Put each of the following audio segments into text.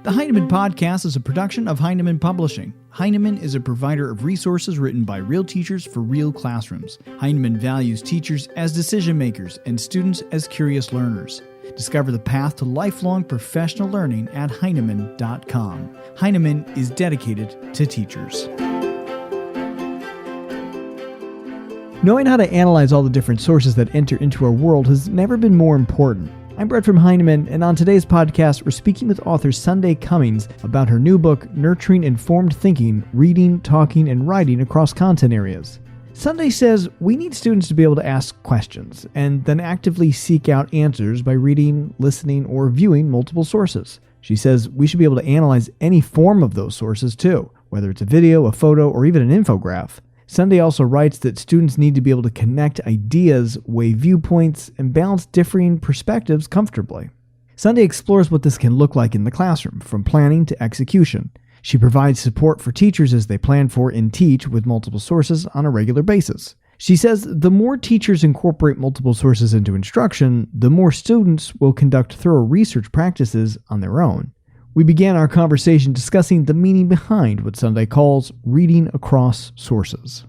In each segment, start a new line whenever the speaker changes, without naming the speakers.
The Heinemann Podcast is a production of Heinemann Publishing. Heinemann is a provider of resources written by real teachers for real classrooms. Heinemann values teachers as decision makers and students as curious learners. Discover the path to lifelong professional learning at Heinemann.com. Heinemann is dedicated to teachers. Knowing how to analyze all the different sources that enter into our world has never been more important. I'm Brett from Heinemann, and on today's podcast, we're speaking with author Sunday Cummins about her new book, Nurturing Informed Thinking, Reading, Talking, and Writing Across Content Areas. Sunday says we need students to be able to ask questions and then actively seek out answers by reading, listening, or viewing multiple sources. She says we should be able to analyze any form of those sources too, whether it's a video, a photo, or even an infograph. Sunday also writes that students need to be able to connect ideas, weigh viewpoints, and balance differing perspectives comfortably. Sunday explores what this can look like in the classroom, from planning to execution. She provides support for teachers as they plan for and teach with multiple sources on a regular basis. She says the more teachers incorporate multiple sources into instruction, the more students will conduct thorough research practices on their own. We began our conversation discussing the meaning behind what Sunday calls reading across sources.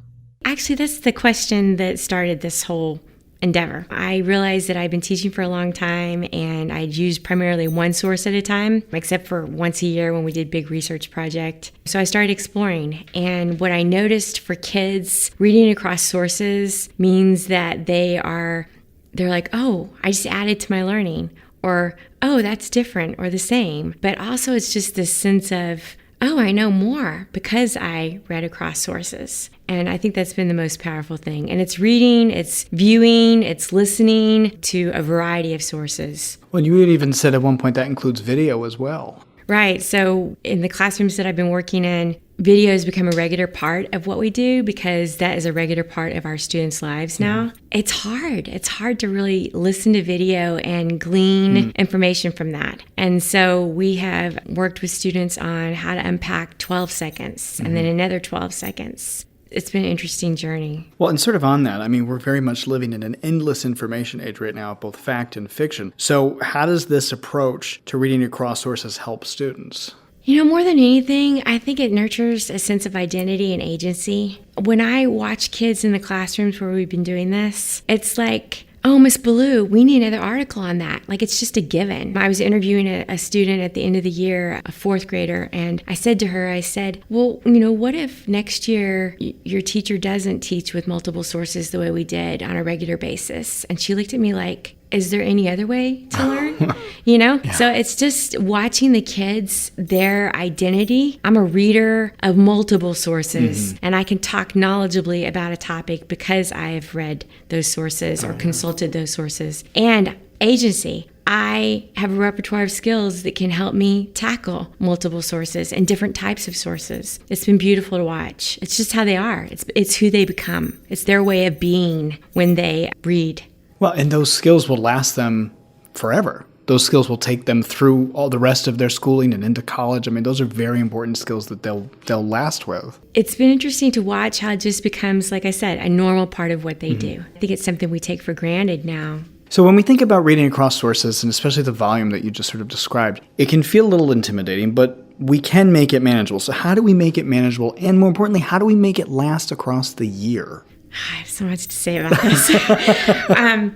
Actually, that's the question that started this whole endeavor. I realized that I'd been teaching for a long time and I'd used primarily one source at a time, except for once a year when we did big research project. So I started exploring, and what I noticed for kids, reading across sources means that they're like, oh, I just added to my learning, or, oh, that's different or the same. But also it's just this sense of, oh, I know more because I read across sources. And I think that's been the most powerful thing. And it's reading, it's viewing, it's listening to a variety of sources.
Well, you had even said at one point that includes video as well.
Right. So in the classrooms that I've been working in, video has become a regular part of what we do because that is a regular part of our students' lives now. It's hard. It's hard to really listen to video and glean information from that. And so we have worked with students on how to unpack 12 seconds and then another 12 seconds. It's been an interesting journey.
Well, and sort of on that, I mean, we're very much living in an endless information age right now, both fact and fiction. So how does this approach to reading across sources help students?
You know, more than anything, I think it nurtures a sense of identity and agency. When I watch kids in the classrooms where we've been doing this, it's like, oh, Miss Ballou, we need another article on that. Like, it's just a given. I was interviewing a student at the end of the year, a fourth grader, and I said to her, well, you know, what if next year your teacher doesn't teach with multiple sources the way we did on a regular basis? And she looked at me like, is there any other way to learn? You know? Yeah. So it's just watching the kids, their identity. I'm a reader of multiple sources, and I can talk knowledgeably about a topic because I have read those sources or consulted those sources. And agency. I have a repertoire of skills that can help me tackle multiple sources and different types of sources. It's been beautiful to watch. It's just how they are. It's who they become. It's their way of being when they read.
Well, and those skills will last them forever. Those skills will take them through all the rest of their schooling and into college. I mean, those are very important skills that they'll last with. It's
been interesting to watch how it just becomes, like I said, a normal part of what they do. I think it's something we take for granted now.
So when we think about reading across sources, and especially the volume that you just sort of described, it can feel a little intimidating, but we can make it manageable. So how do we make it manageable? And more importantly, how do we make it last across the year?
I have so much to say about this.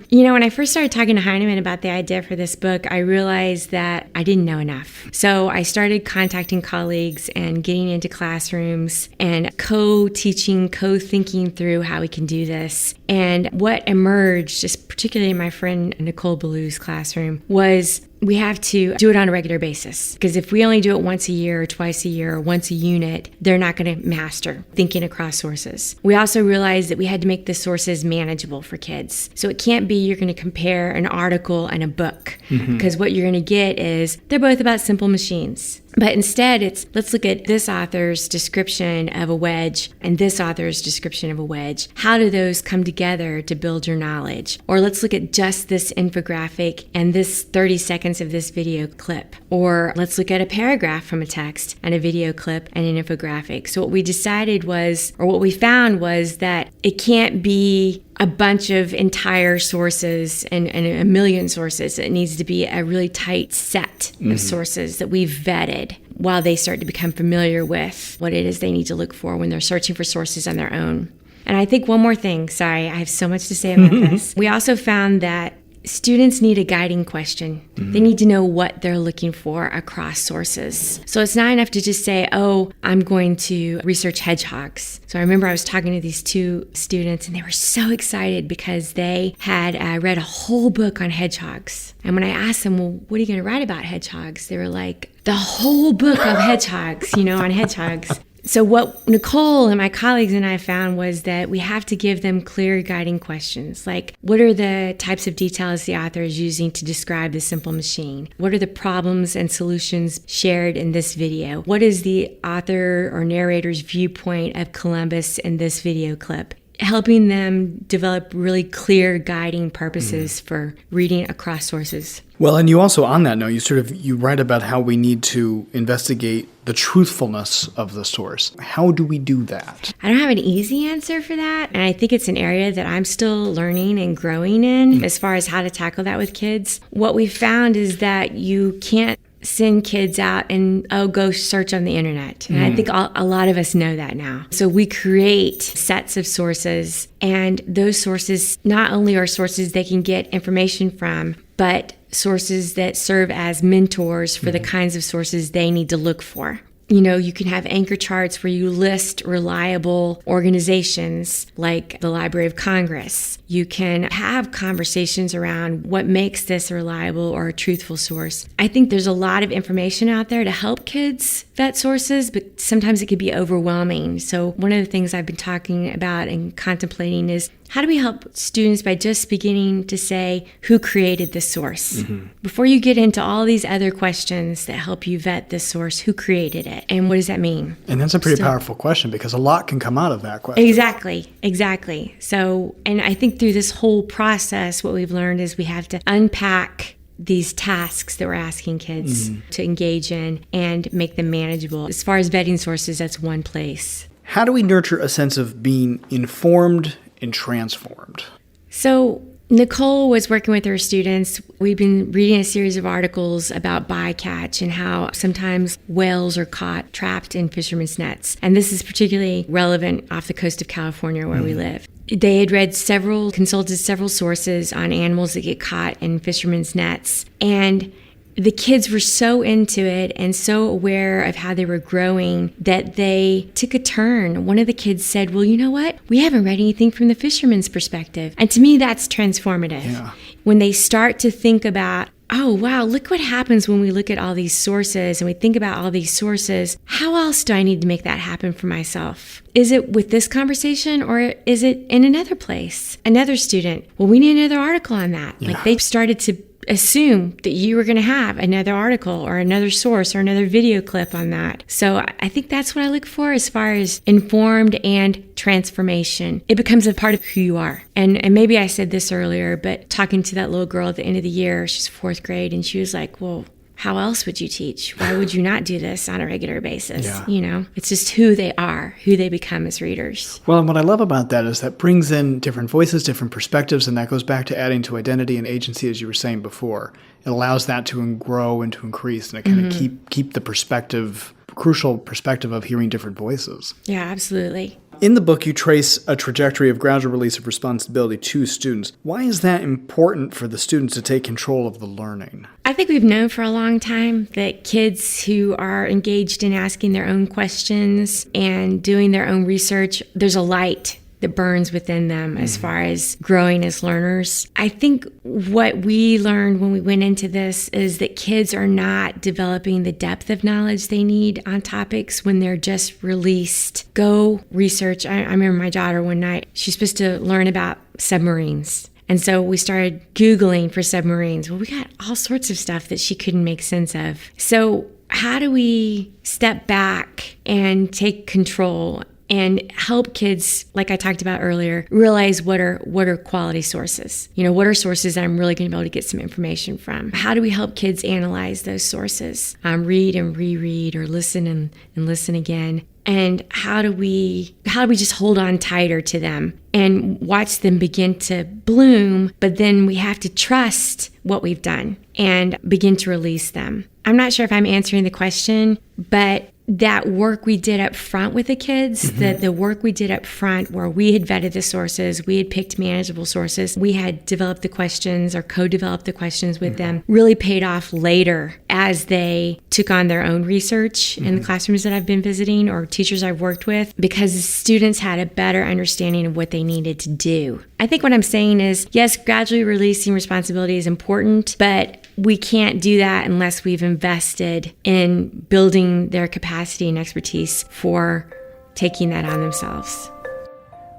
You know, when I first started talking to Heinemann about the idea for this book, I realized that I didn't know enough. So I started contacting colleagues and getting into classrooms and co-teaching, co-thinking through how we can do this. And what emerged, just particularly in my friend Nicole Ballou's classroom, was we have to do it on a regular basis. Because if we only do it once a year or twice a year or once a unit, they're not going to master thinking across sources. We also realized that we had to make the sources manageable for kids. So it can't be you're going to compare an article and a book. Because what you're going to get is they're both about simple machines. But instead, it's let's look at this author's description of a wedge and this author's description of a wedge. How do those come together to build your knowledge? Or let's look at just this infographic and this 30 seconds of this video clip. Or let's look at a paragraph from a text and a video clip and an infographic. So what we decided was, or what we found was that it can't be a bunch of entire sources and a million sources. It needs to be a really tight set of sources that we've vetted while they start to become familiar with what it is they need to look for when they're searching for sources on their own. And I think one more thing, sorry, I have so much to say about this. We also found that students need a guiding question. They need to know what they're looking for across sources. So it's not enough to just say, oh, I'm going to research hedgehogs. So I remember I was talking to these two students and they were so excited because they had read a whole book on hedgehogs. And when I asked them, well, what are you going to write about hedgehogs? They were like, the whole book of hedgehogs, on hedgehogs. So what Nicole and my colleagues and I found was that we have to give them clear guiding questions, like what are the types of details the author is using to describe the simple machine? What are the problems and solutions shared in this video? What is the author or narrator's viewpoint of Columbus in this video clip? Helping them develop really clear guiding purposes for reading across sources.
Well, and you also, on that note, you write about how we need to investigate the truthfulness of the source. How do we do that?
I don't have an easy answer for that. And I think it's an area that I'm still learning and growing in as far as how to tackle that with kids. What we found is that you can't send kids out and, go search on the internet. And I think a lot of us know that now. So we create sets of sources, and those sources not only are sources they can get information from, but sources that serve as mentors for the kinds of sources they need to look for. You can have anchor charts where you list reliable organizations like the Library of Congress. You can have conversations around what makes this a reliable or a truthful source. I think there's a lot of information out there to help kids vet sources, but sometimes it can be overwhelming. So one of the things I've been talking about and contemplating is how do we help students by just beginning to say, who created this source? Before you get into all these other questions that help you vet this source, who created it? And what does that mean?
And that's a pretty powerful question because a lot can come out of that question.
Exactly. So, and I think through this whole process, what we've learned is we have to unpack these tasks that we're asking kids to engage in and make them manageable. As far as vetting sources, that's one place.
How do we nurture a sense of being informed and transformed?
So Nicole was working with her students. We've been reading a series of articles about bycatch and how sometimes whales are caught trapped in fishermen's nets. And this is particularly relevant off the coast of California where we live. They had consulted several sources on animals that get caught in fishermen's nets. And the kids were so into it and so aware of how they were growing that they took a turn. One of the kids said, well, you know what? We haven't read anything from the fisherman's perspective. And to me, that's transformative.
Yeah.
When they start to think about, oh, wow, look what happens when we look at all these sources and we think about all these sources. How else do I need to make that happen for myself? Is it with this conversation or is it in another place? Another student, well, we need another article on that.
Yeah.
Like they started to assume that you were going to have another article or another source or another video clip on that. So I think that's what I look for as far as informed and transformation. It becomes a part of who you are. And maybe I said this earlier, but talking to that little girl at the end of the year, she's 4th grade, and she was like, well, how else would you teach? Why would you not do this on a regular basis?
Yeah.
It's just who they are, who they become as readers.
Well, and what I love about that is that brings in different voices, different perspectives, and that goes back to adding to identity and agency, as you were saying before. It allows that to grow and to increase, and it kind of keep the crucial perspective of hearing different voices.
Yeah, absolutely.
In the book, you trace a trajectory of gradual release of responsibility to students. Why is that important for the students to take control of the learning?
I think we've known for a long time that kids who are engaged in asking their own questions and doing their own research, there's a light that burns within them as far as growing as learners. I think what we learned when we went into this is that kids are not developing the depth of knowledge they need on topics when they're just released. Go research. I remember my daughter one night, she's supposed to learn about submarines. And so we started Googling for submarines. Well, we got all sorts of stuff that she couldn't make sense of. So how do we step back and take control and help kids, like I talked about earlier, realize what are quality sources? What are sources that I'm really going to be able to get some information from? How do we help kids analyze those sources? Read and reread or listen and listen again. And how do we just hold on tighter to them and watch them begin to bloom, but then we have to trust what we've done and begin to release them. I'm not sure if I'm answering the question, but that work we did up front with the kids, the work we did up front where we had vetted the sources, we had picked manageable sources, we had developed the questions or co-developed the questions with them, really paid off later as they took on their own research in the classrooms that I've been visiting or teachers I've worked with, because the students had a better understanding of what they needed to do. I think what I'm saying is, yes, gradually releasing responsibility is important, but we can't do that unless we've invested in building their capacity and expertise for taking that on themselves.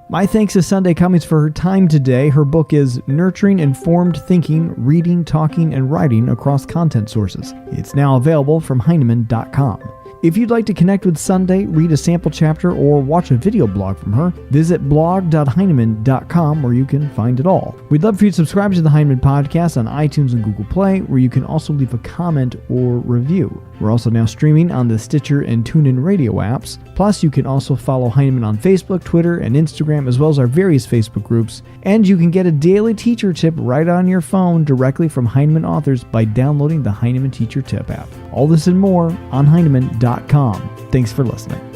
My thanks to Sunday Cummins for her time today. Her book is Nurturing Informed Thinking, Reading, Talking, and Writing Across Content Sources. It's now available from Heinemann.com. If you'd like to connect with Sunday, read a sample chapter, or watch a video blog from her, visit blog.heinemann.com where you can find it all. We'd love for you to subscribe to the Heinemann Podcast on iTunes and Google Play, where you can also leave a comment or review. We're also now streaming on the Stitcher and TuneIn radio apps. Plus, you can also follow Heinemann on Facebook, Twitter, and Instagram, as well as our various Facebook groups. And you can get a daily teacher tip right on your phone directly from Heinemann authors by downloading the Heinemann Teacher Tip app. All this and more on Heinemann.com. Thanks for listening.